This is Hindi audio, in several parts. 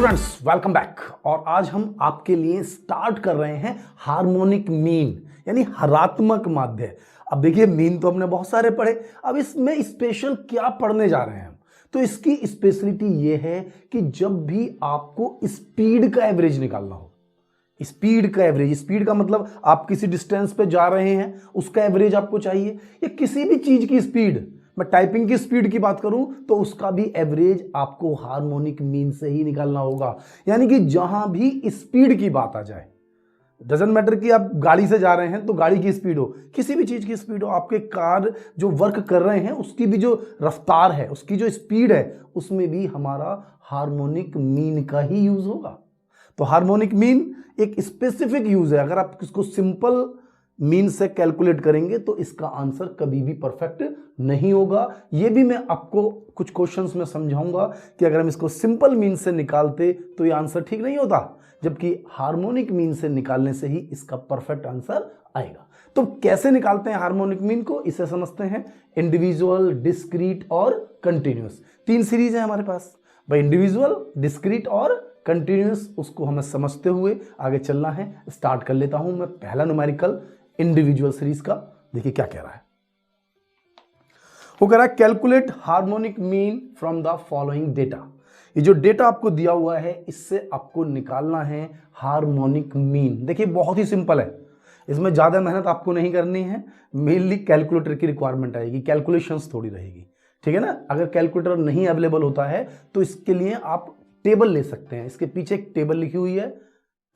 Students, welcome back. और आज हम आपके लिए स्टार्ट कर रहे हैं हार्मोनिक मीन यानी हरात्मक माध्य। अब देखिए, मीन तो हमने बहुत सारे पढ़े, अब इसमें स्पेशल क्या पढ़ने जा रहे हैं हम। तो इसकी स्पेशलिटी ये है कि जब भी आपको स्पीड का एवरेज निकालना हो, स्पीड का एवरेज, स्पीड का मतलब आप किसी डिस्टेंस पे जा रहे हैं उसका एवरेज आपको चाहिए, या किसी भी चीज की स्पीड, मैं टाइपिंग की स्पीड की बात करूं तो उसका भी एवरेज आपको हार्मोनिक मीन से ही निकालना होगा। यानी कि जहां भी स्पीड की बात आ जाए, डजंट मैटर कि आप गाड़ी से जा रहे हैं तो गाड़ी की स्पीड हो, किसी भी चीज की स्पीड हो, आपके कार जो वर्क कर रहे हैं उसकी भी जो रफ्तार है, उसकी जो स्पीड है, उसमें भी हमारा हार्मोनिक मीन का ही यूज होगा। तो हार्मोनिक मीन एक स्पेसिफिक यूज है। अगर आप इसको सिंपल मीन से कैलकुलेट करेंगे तो इसका आंसर कभी भी परफेक्ट नहीं होगा। यह भी मैं आपको कुछ क्वेश्चंस में समझाऊंगा कि अगर हम इसको सिंपल मीन से निकालते तो यह आंसर ठीक नहीं होता, जबकि हार्मोनिक मीन से निकालने से ही इसका परफेक्ट आंसर आएगा। तो कैसे निकालते हैं हार्मोनिक मीन को, इसे समझते हैं। इंडिविजुअल, डिस्क्रीट और कंटिन्यूअस, तीन सीरीज है हमारे पास भाई, इंडिविजुअल, डिस्क्रीट और कंटिन्यूअस। उसको हमें समझते हुए आगे चलना है। स्टार्ट कर लेता हूं मैं पहला न्यूमेरिकल इंडिविजुअल सीरीज का। देखिए क्या कह रहा है, वो कह रहा है calculate harmonic mean from the following data. ये जो डेटा आपको दिया हुआ है इससे आपको निकालना है हार्मोनिक मीन। देखिए बहुत ही सिंपल है, इसमें ज्यादा मेहनत आपको नहीं करनी है। मेनली कैलकुलेटर की रिक्वायरमेंट आएगी, कैलकुलेशंस थोड़ी रहेगी, ठीक है ना। अगर कैलकुलेटर नहीं अवेलेबल होता है तो इसके लिए आप टेबल ले सकते हैं। इसके पीछे एक टेबल लिखी हुई है,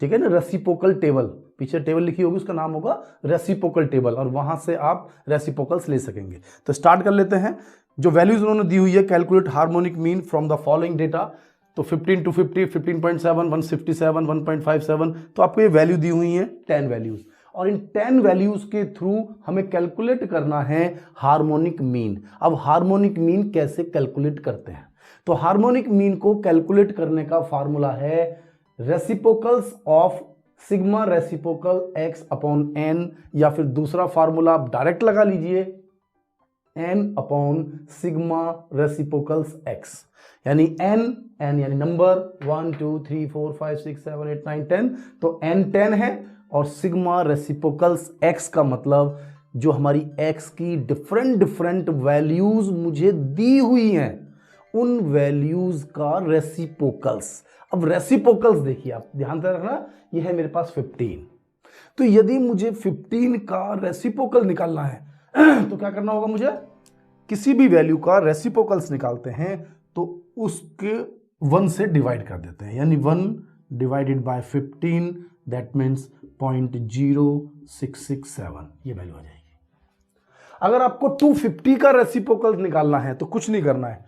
ठीक है ना, रेसिप्रोकल टेबल, पीछे टेबल लिखी होगी, उसका नाम होगा रेसिप्रोकल टेबल, और वहां से आप रेसिप्रोकल्स ले सकेंगे। तो स्टार्ट कर लेते हैं। जो वैल्यूज उन्होंने दी हुई है, calculate harmonic mean from the following data, तो 15 to 50, 15.7, 157, 1.57, तो आपको ये वैल्यू दी हुई है 10 वैल्यूज, और इन 10 वैल्यूज के थ्रू हमें कैलकुलेट करना है हार्मोनिक मीन। अब हार्मोनिक मीन कैसे कैलकुलेट करते हैं, तो हार्मोनिक मीन को कैलकुलेट करने का फॉर्मूला है reciprocals of sigma reciprocal x upon n, या फिर दूसरा फॉर्मूला आप डायरेक्ट लगा लीजिए n upon sigma reciprocals x, यानी n यानी नंबर 1 2 3 4 5 6 7 8 9 10, तो n 10 है, और सिग्मा रेसिप्रोकल्स x का मतलब जो हमारी x की डिफरेंट वैल्यूज मुझे दी हुई हैं उन वैल्यूज का रेसिप्रोकल्स। अब रेसिप्रोकल्स देखिए, आप ध्यान से रखना, यह है मेरे पास 15, तो यदि मुझे 15 का रेसिप्रोकल निकालना है तो क्या करना होगा, मुझे किसी भी वैल्यू का रेसिप्रोकल्स निकालते हैं तो उसके 1 से डिवाइड कर देते हैं, यानी 1 डिवाइडेड बाय 15, दैट मीन्स 0.0667, ये वैल्यू आ जाएगी। अगर आपको 250 का रेसिप्रोकल निकालना है तो कुछ नहीं करना है,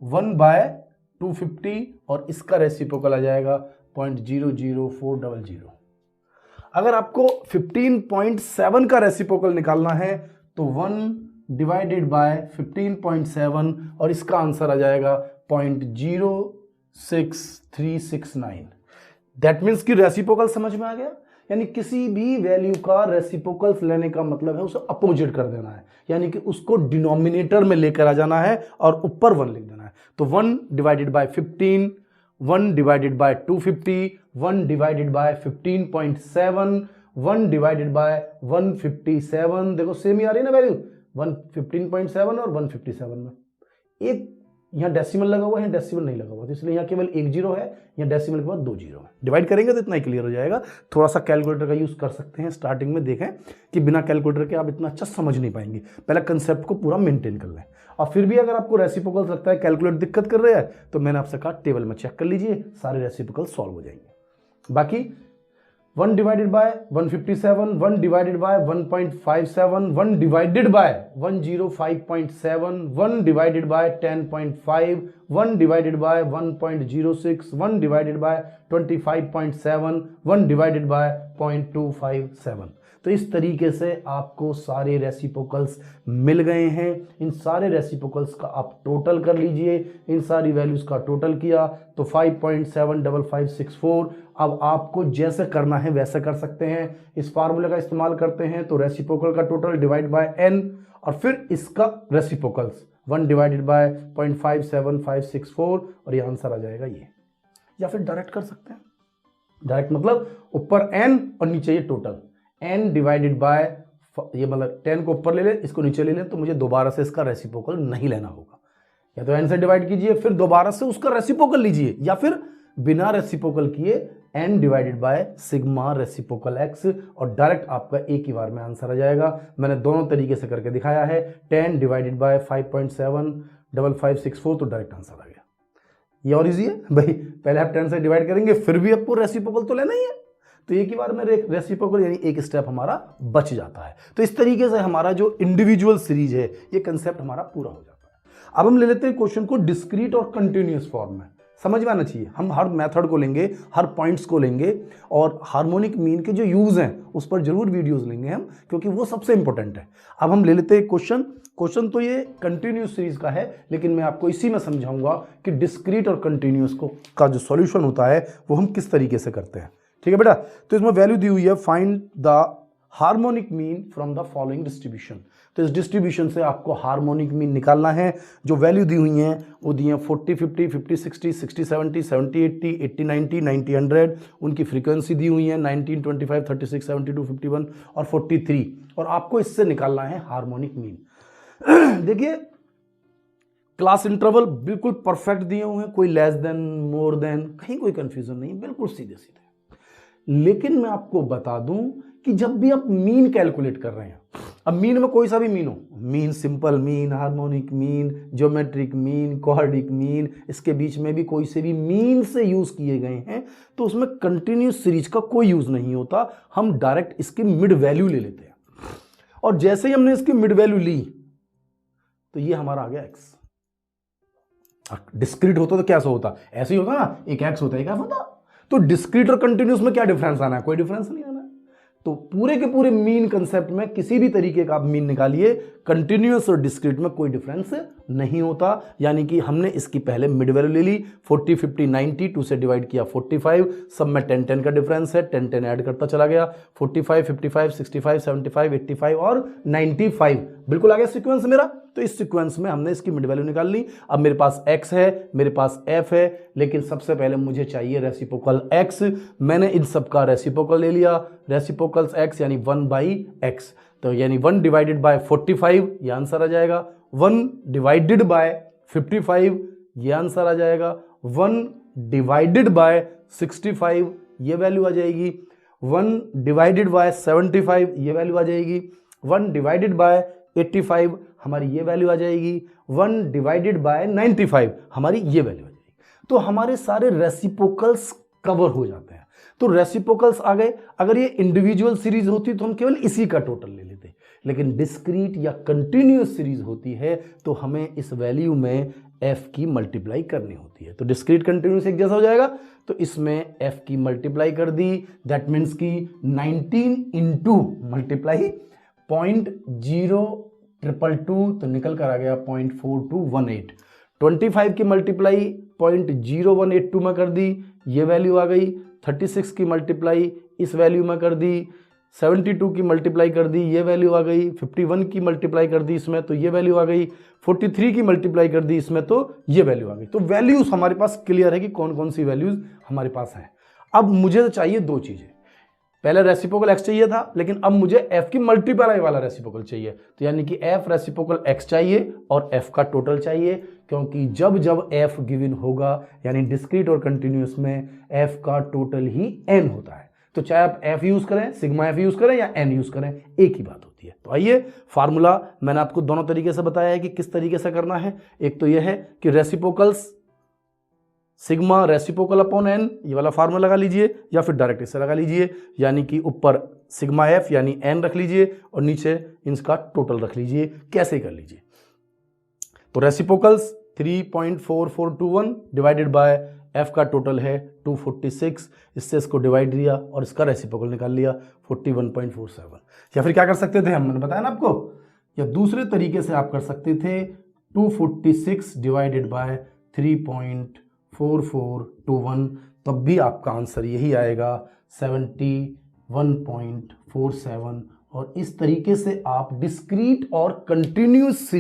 1/250, और इसका रेसिप्रोकल आ जाएगा 0.00400। अगर आपको 15.7 का रेसिप्रोकल निकालना है तो 1 डिवाइडेड बाय 15.7, और इसका आंसर आ जाएगा 0.06369। दैट मीन्स कि रेसिप्रोकल समझ में आ गया। यानी किसी भी वैल्यू का रेसिप्रोकल्स लेने का मतलब है उसे अपोजिट कर देना है, यानी कि उसको डिनोमिनेटर में लेकर आ जाना है और ऊपर 1 लिख देना है। तो 1 divided by 15, 1 divided by 250, 1 divided by 15.7, 1 divided by 157, देखो सेम ही आ रही है ना वैल्यू, 15.7 और 157 में एक यहाँ डेसिमल लगा हुआ है, डेसिमल नहीं लगा हुआ, तो इसलिए यहाँ केवल एक जीरो है, यहाँ डेसिमल के बाद 2 जीरो है। डिवाइड करेंगे तो इतना ही क्लियर हो जाएगा। थोड़ा सा कैलकुलेटर का यूज कर सकते हैं स्टार्टिंग में, देखें कि बिना कैलकुलेटर के आप इतना अच्छा समझ नहीं पाएंगे। पहले कंसेप्ट को पूरा मेंटेन कर लें, और फिर भी अगर आपको रेसिप्रोकल लगता है कैलकुलेट दिक्कत कर रहा है तो मैंने आपसे कहा टेबल में चेक कर लीजिए, सारे रेसिप्रोकल सॉल्व हो जाएंगे। बाकी 1 divided by 157, 1 divided by 1.57, 1 divided by 105.7, 1 divided by 10.5, 1 divided by 1.06, 1 divided by 25.7, 1 divided by 0.257। तो इस तरीके से आपको सारे रेसिप्रोकल्स मिल गए हैं। इन सारे रेसिप्रोकल्स का आप टोटल कर लीजिए, इन सारी वैल्यूज का टोटल किया तो 5.75564। अब आपको जैसे करना है वैसे कर सकते हैं, इस फार्मूले का इस्तेमाल करते हैं तो रेसिप्रोकल का टोटल डिवाइड बाय n, और फिर इसका रेसिप्रोकल्स 1 डिवाइडेड बाय 0.57564, और ये आंसर आ जाएगा ये। या फिर डायरेक्ट कर सकते हैं। डायरेक्ट मतलब ऊपर n और नीचे ये टोटल n डिवाइडेड बाय, ये मतलब 10 को ऊपर ले लें, इसको नीचे ले लें, तो मुझे दोबारा से इसका रेसिप्रोकल नहीं लेना होगा। या तो n से डिवाइड कीजिए, फिर दोबारा से उसका रेसिप्रोकल लीजिए, या फिर बिना रेसिप्रोकल किए n divided by sigma reciprocal x, और डायरेक्ट आपका एक ही बार में आंसर आ जाएगा। मैंने दोनों तरीके से करके दिखाया है। 10 डिवाइडेड बाय 5.75564, तो डायरेक्ट आंसर आ गया। ये और इजी है भाई, पहले आप 10 से डिवाइड करेंगे, फिर भी आपको रेसिप्रोकल तो लेना ही है, तो एक ही बार में रेसिप्रोकल यानी एक स्टेप हमारा बच जाता है। तो इस तरीके से हमारा जो इंडिविजुअल सीरीज है, ये कंसेप्ट हमारा पूरा हो जाता है। अब हम ले लेते हैं क्वेश्चन को डिस्क्रीट और कंटिन्यूअस फॉर्म में। समझ में आना चाहिए, हम हर मेथड को लेंगे, हर पॉइंट्स को लेंगे, और हार्मोनिक मीन के जो यूज हैं उस पर जरूर वीडियोस लेंगे हम, क्योंकि वो सबसे इंपॉर्टेंट है। अब हम ले लेते हैं क्वेश्चन तो ये कंटिन्यूस सीरीज का है, लेकिन मैं आपको इसी में समझाऊंगा कि डिस्क्रीट और कंटिन्यूस का जो सॉल्यूशन होता है वो हम किस तरीके से करते हैं। ठीक है बेटा, तो इसमें वैल्यू दी हुई है, find the harmonic mean from the following distribution. तो इस डिस्ट्रीब्यूशन से आपको हार्मोनिक मीन निकालना है। जो वैल्यू दी हुई हैं वो दी हैं 40 50 50 60 60 70 70 80 80 90 90 100। उनकी फ्रीक्वेंसी दी हुई है 19 25 36 72 51 और 43, और आपको इससे निकालना है हार्मोनिक मीन। देखिए क्लास इंटरवल बिल्कुल परफेक्ट दिए हुए हैं, कोई लेस देन मोर देन, कहीं कोई कंफ्यूजन नहीं, बिल्कुल सीधे सीधे। लेकिन मैं आपको बता दूं कि जब भी आप मीन कैलकुलेट कर रहे हैं, अब मीन में कोई सा भी मीन हो, mean simple mean, harmonic mean, geometric mean, quadric mean, इसके बीच में भी कोई से भी मीन से यूज किए गए हैं, तो उसमें कंटिन्यूस सीरीज का कोई यूज नहीं होता। हम डायरेक्ट इसकी मिड वैल्यू ले लेते हैं, और जैसे ही हमने इसकी मिड वैल्यू ली तो ये हमारा आ गया x। डिस्क्रीट होता तो कैसा होता, ऐसे ही होता ना, एक x होता है एक f होता। तो डिस्क्रीट और कंटिन्यूस में क्या डिफरेंस आना है, कोई डिफरेंस नहीं आना है। तो पूरे के पूरे मीन कंसेप्ट में किसी भी तरीके का आप मीन निकालिए, कंटिन्यूस और डिस्क्रीट में कोई डिफरेंस नहीं होता। यानी कि हमने इसकी पहले मिड वैल्यू ले ली 40 50 90, 2 से डिवाइड किया 45, सब में 10 10 का डिफरेंस है, 10 10 ऐड करता चला गया, 45 55 65 75 85 और 95, बिल्कुल आ गया सीक्वेंस मेरा। तो इस सीक्वेंस में हमने इसकी मिड वैल्यू निकाल ली। अब मेरे पास x है, मेरे पास f है, लेकिन सबसे पहले मुझे चाहिए रेसिप्रोकल x। मैंने इन सब का रेसिप्रोकल ले लिया, रेसिप्रोकल्स x यानी 1/x, तो यानी 1 डिवाइडेड बाय 45 ये आंसर आ जाएगा, 1 डिवाइडेड बाय 55 ये आंसर आ जाएगा, 1 डिवाइडेड बाय 65 ये वैल्यू आ जाएगी, 1 डिवाइडेड बाय 75 ये वैल्यू आ जाएगी, 1 डिवाइडेड बाय 85 हमारी ये वैल्यू आ जाएगी, 1 डिवाइडेड बाय 95 हमारी ये वैल्यू आ जाएगी। तो हमारे सारे रेसिप्रोकल्स कवर हो जाते हैं। तो रेसिप्रोकल्स आ गए। अगर ये इंडिविजुअल सीरीज होती तो हम केवल इसी का टोटल ले लेते, लेकिन डिस्क्रीट या कंटिन्यूअस सीरीज होती है तो हमें इस वैल्यू में f की मल्टीप्लाई करनी होती है। तो डिस्क्रीट कंटिन्यूअस एक जैसा हो जाएगा, तो इसमें f की मल्टीप्लाई कर दी, दैट मीन्स की 19 इंटू मल्टीप्लाई 0.0222, तो निकल कर आ गया 0.4218। 25 की मल्टीप्लाई 0.0182 में कर दी, ये वैल्यू आ गई। 36 की मल्टीप्लाई इस वैल्यू में कर दी, 72 की मल्टीप्लाई कर दी, ये वैल्यू आ गई। 51 की मल्टीप्लाई कर दी इसमें, तो ये वैल्यू आ गई। 43 की मल्टीप्लाई कर दी इसमें, तो ये वैल्यू आ गई। तो वैल्यूज हमारे पास क्लियर है कि कौन कौन सी वैल्यूज हमारे पास हैं। अब मुझे तो चाहिए दो चीजें, पहले रेसिप्रोकल x चाहिए था, लेकिन अब मुझे f की मल्टीप्लाई वाला रेसिप्रोकल चाहिए। तो यानी कि f रेसिप्रोकल x चाहिए और f का टोटल चाहिए, क्योंकि जब जब f गिवन होगा यानी डिस्क्रीट और कंटिन्यूअस में f का टोटल ही n होता है। तो चाहे आप f यूज करें, सिग्मा f यूज करें या n यूज करें, एक ही बात होती है। तो आइए, फार्मूला मैंने आपको दोनों तरीके से बताया है कि किस तरीके से करना है। एक तो यह है कि reciprocals sigma reciprocal upon n, ये वाला फार्मूला लगा लीजिए, या फिर डायरेक्ट इससे लगा लीजिए, यानी कि ऊपर सिग्मा f यानी n रख लीजिए और नीचे इनका टोटल रख लीजिए। कैसे कर लीजिए, तो रेसिप्रोकल्स 3.4421 डिवाइडेड बाय f का टोटल है 246, इससे इसको डिवाइड दिया और इसका रेसिप्रोकल निकाल लिया 41.47। या फिर क्या कर सकते थे, हमने बताया ना आपको, या दूसरे तरीके से आप कर सकते थे 246 डिवाइडेड बाय 3.4421, तब भी आपका आंसर यही आएगा 71.47। और इस तरीके से आप डिस्क्रीट और कंटिन्यूअस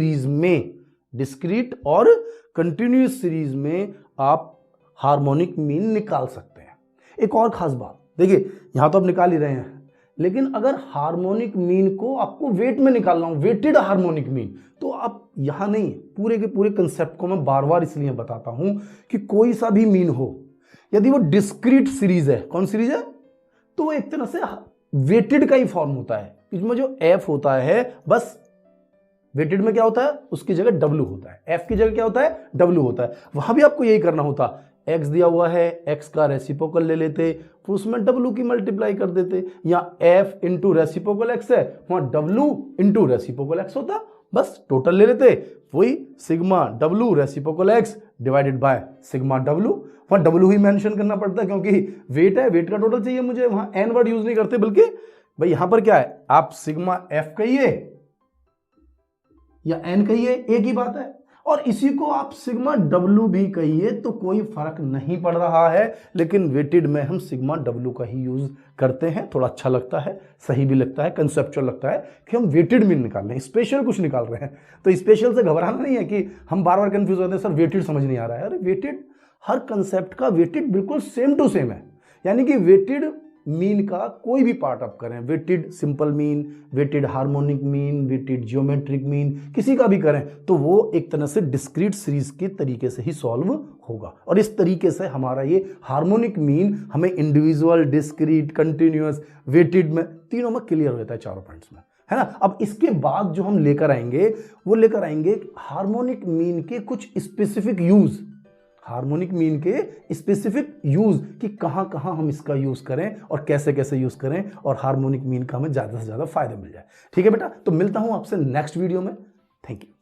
सीरीज में आप हार्मोनिक मीन निकाल सकते हैं। एक और खास बात, देखिए यहां तो आप निकाल ही रहे हैं, लेकिन अगर हार्मोनिक मीन को आपको वेट में निकालना हो, वेटेड हार्मोनिक मीन, तो आप यहां नहीं, पूरे के पूरे कंसेप्ट को मैं बार बार इसलिए बताता हूं कि कोई सा भी मीन हो, यदि वो डिस्क्रीट सीरीज है, कौन सीरीज है, तो वो एक तरह से वेटेड का ही फॉर्म होता है। इसमें जो एफ होता है, बस वेटेड में क्या होता है, उसकी जगह डब्ल्यू होता है, एफ की जगह क्या होता है, डब्ल्यू होता है। वहां भी आपको यही करना होता, एक्स दिया हुआ है, एक्स का रेसिप्रोकल ले लेते, फिर उसमें डब्ल्यू की मल्टीप्लाई कर देते, या एफ इंटू रेसिप्रोकल एक्स है, वहां डब्ल्यू इंटू रेसिप्रोकल एक्स होता, बस टोटल ले लेते, वही sigma W reciprocal x divided by sigma W. वहां डब्ल्यू ही मेंशन करना पड़ता है क्योंकि वेट है, वेट का टोटल चाहिए मुझे, वहां एन वर्ड यूज नहीं करते, बल्कि भाई यहां पर क्या है, आप सिग्मा एफ कहिए या एन कहिए, एक ही बात है। और इसी को आप सिग्मा डब्ल्यू भी कहिए तो कोई फर्क नहीं पड़ रहा है, लेकिन वेटेड में हम सिग्मा डब्ल्यू का ही यूज करते हैं, थोड़ा अच्छा लगता है, सही भी लगता है, कंसेप्चुअल लगता है कि हम वेटेड मीन निकाल रहे हैं, स्पेशल कुछ निकाल रहे हैं। तो स्पेशल से घबराना नहीं है कि हम बार बार कंफ्यूज होते हैं, सर वेटेड समझ नहीं आ रहा है। अरे वेटेड, हर कंसेप्ट का वेटेड बिल्कुल सेम टू सेम है, यानी कि वेटेड मीन का कोई भी पार्ट आप करें, weighted simple mean, weighted harmonic mean, weighted geometric mean, किसी का भी करें तो वो एक तरह से डिस्क्रीट सीरीज के तरीके से ही सॉल्व होगा। और इस तरीके से हमारा ये हार्मोनिक मीन हमें इंडिविजुअल, डिस्क्रीट, कंटिन्यूअस, वेटेड में तीनों में क्लियर हो जाता है, चारों पॉइंट्स में, है ना। अब इसके बाद जो हम लेकर आएंगे वो लेकर आएंगे हार्मोनिक मीन के कुछ स्पेसिफिक यूज, हार्मोनिक मीन के स्पेसिफिक यूज कि कहां कहां हम इसका यूज करें और कैसे कैसे यूज करें, और हार्मोनिक मीन का हमें ज्यादा से ज्यादा फायदा मिल जाए। ठीक है बेटा, तो मिलता हूं आपसे नेक्स्ट वीडियो में। Thank you.